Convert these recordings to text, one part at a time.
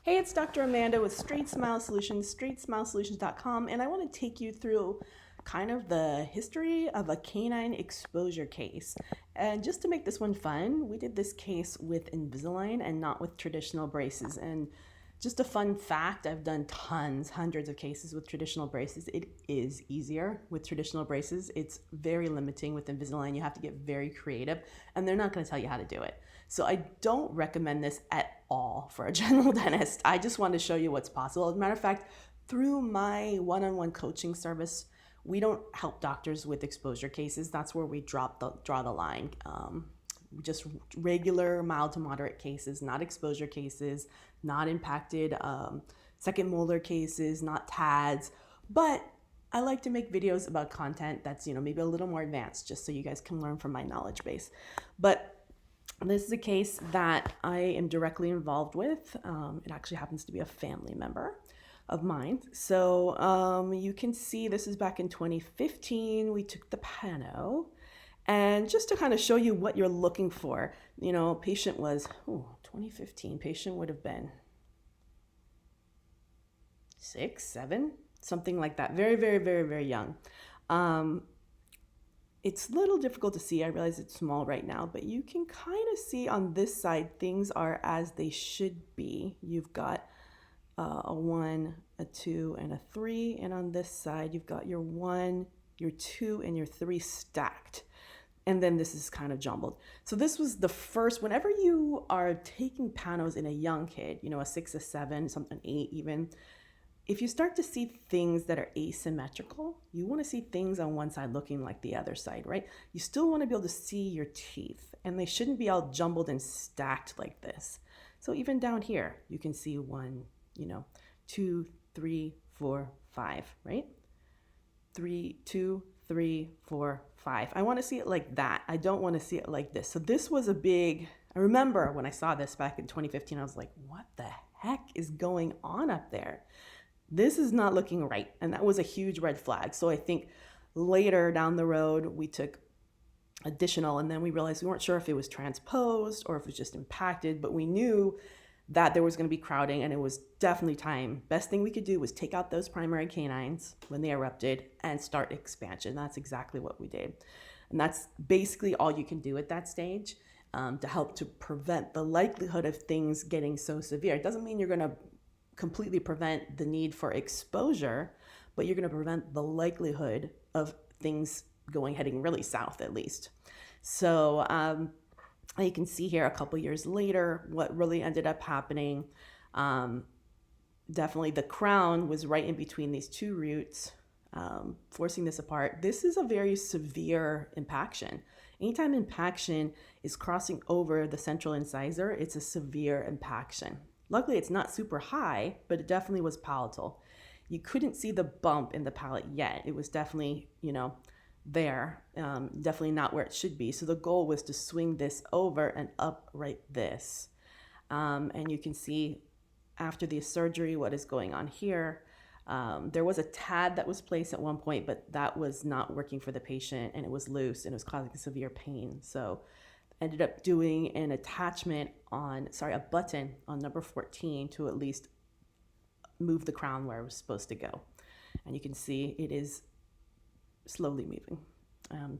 Hey, it's Dr. Amanda with StraightSmile Solutions, StraightSmileSolutions.com, and I want to take you through kind of the history of a canine exposure case. And just to make this one fun, we did this case with Invisalign and not with traditional braces. And just a fun fact, I've done hundreds of cases with traditional braces. It is easier with traditional braces. It's very limiting with Invisalign. You have to get very creative, and they're not going to tell you how to do it. So I don't recommend this at all for a general dentist. I just want to show you what's possible. As a matter of fact, through my one-on-one coaching service, we don't help doctors with exposure cases. That's where we draw the line. Just regular mild to moderate cases, not exposure cases, not impacted second molar cases, not TADs. But I like to make videos about content that's maybe a little more advanced, just so you guys can learn from my knowledge base. But this is a case that I am directly involved with. It actually happens to be a family member of mine. So you can see this is back in 2015. We took the pano. And just to kind of show you what you're looking for, patient was, 2015, patient would have been 6, 7, something like that. Very, very, very, very young. It's a little difficult to see. I realize it's small right now, but you can kind of see on this side, things are as they should be. You've got a 1, a 2, and a 3. And on this side, you've got your 1, your 2, and your 3 stacked. And then this is kind of jumbled. So this was the first, whenever you are taking panos in a young kid, a 6, a 7, something 8 even, if you start to see things that are asymmetrical, you want to see things on one side looking like the other side, right? You still want to be able to see your teeth, and they shouldn't be all jumbled and stacked like this. So even down here, you can see 1, 2, 3, 4, 5, right? 3, 2, 3, 4, 5. I want to see it like that. I don't want to see it like this. So this was a big, I remember when I saw this back in 2015, I was like, what the heck is going on up there? This is not looking right. And that was a huge red flag. So I think later down the road, we took additional, and then we realized we weren't sure if it was transposed or if it was just impacted, but we knew that there was going to be crowding, and it was definitely time. Best thing we could do was take out those primary canines when they erupted and start expansion. That's exactly what we did. And that's basically all you can do at that stage to help to prevent the likelihood of things getting so severe. It doesn't mean you're going to completely prevent the need for exposure, but you're going to prevent the likelihood of things heading really south at least. So you can see here a couple years later what really ended up happening. Definitely the crown was right in between these two roots, forcing this apart. This is a very severe impaction. Anytime impaction is crossing over the central incisor, it's a severe impaction. Luckily, it's not super high, but it definitely was palatal. You couldn't see the bump in the palate yet. It was definitely, there, definitely not where it should be. So the goal was to swing this over and up right this. And you can see after the surgery what is going on here. There was a TAD that was placed at one point, but that was not working for the patient, and it was loose and it was causing severe pain. So ended up doing an attachment a button on number 14 to at least move the crown where it was supposed to go. And you can see it is slowly moving,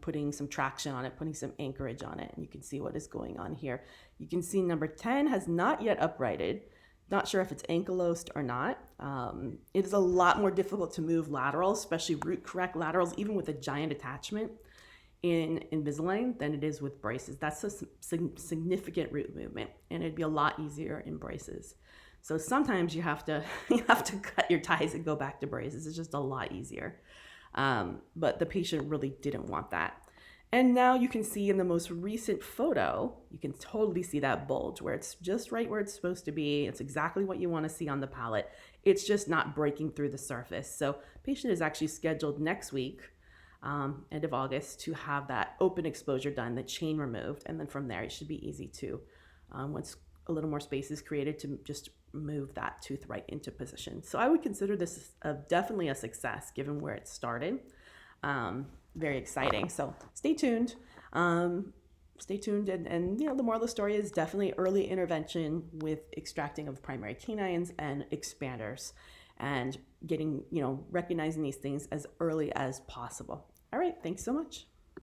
putting some traction on it, putting some anchorage on it, and you can see what is going on here. You can see number 10 has not yet uprighted. Not sure if it's ankylosed or not. It is a lot more difficult to move laterals, especially root correct laterals, even with a giant attachment in Invisalign than it is with braces. That's a significant root movement, and it'd be a lot easier in braces. So sometimes you have to cut your ties and go back to braces. It's just a lot easier. But the patient really didn't want that. And now you can see in the most recent photo, you can totally see that bulge where it's just right where it's supposed to be. It's exactly what you want to see on the palate. It's just not breaking through the surface. So patient is actually scheduled next week, end of August, to have that open exposure done, the chain removed. And then from there, it should be easy to, once a little more space is created, to just move that tooth right into position. So I would consider this definitely a success given where it started. Very exciting. So stay tuned. stay tuned. And the moral of the story is definitely early intervention with extracting of primary canines and expanders, and getting, recognizing these things as early as possible. All right, thanks so much.